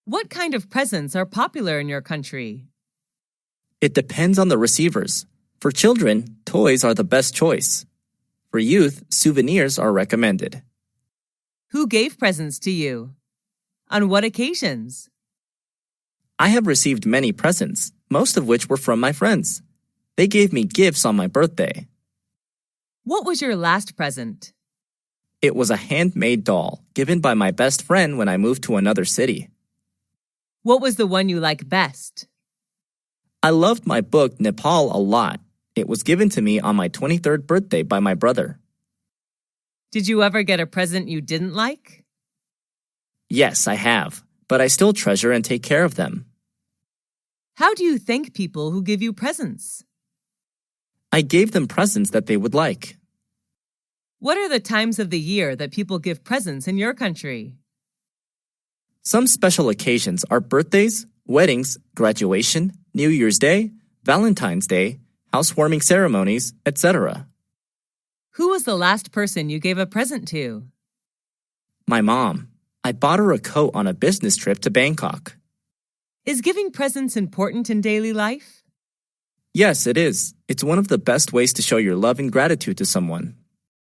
What kind of presents are popular in your country? It depends on the receivers. For children, toys are the best choice. For youth, souvenirs are recommended. Who gave presents to you? On what occasions? I have received many presents, most of which were from my friends. They gave me gifts on my birthday. What was your last present? It was a handmade doll given by my best friend when I moved to another city. What was the one you like best? I loved my book Nepal a lot. It was given to me on my 23rd birthday by my brother. Did you ever get a present you didn't like? Yes, I have, but I still treasure and take care of them. How do you thank people who give you presents? I gave them presents that they would like. What are the times of the year that people give presents in your country? Some special occasions are birthdays, weddings, graduation, New Year's Day, Valentine's Day, housewarming ceremonies, etc. Who was the last person you gave a present to? My mom. I bought her a coat on a business trip to Bangkok. Is giving presents important in daily life? Yes, it is. It's one of the best ways to show your love and gratitude to someone.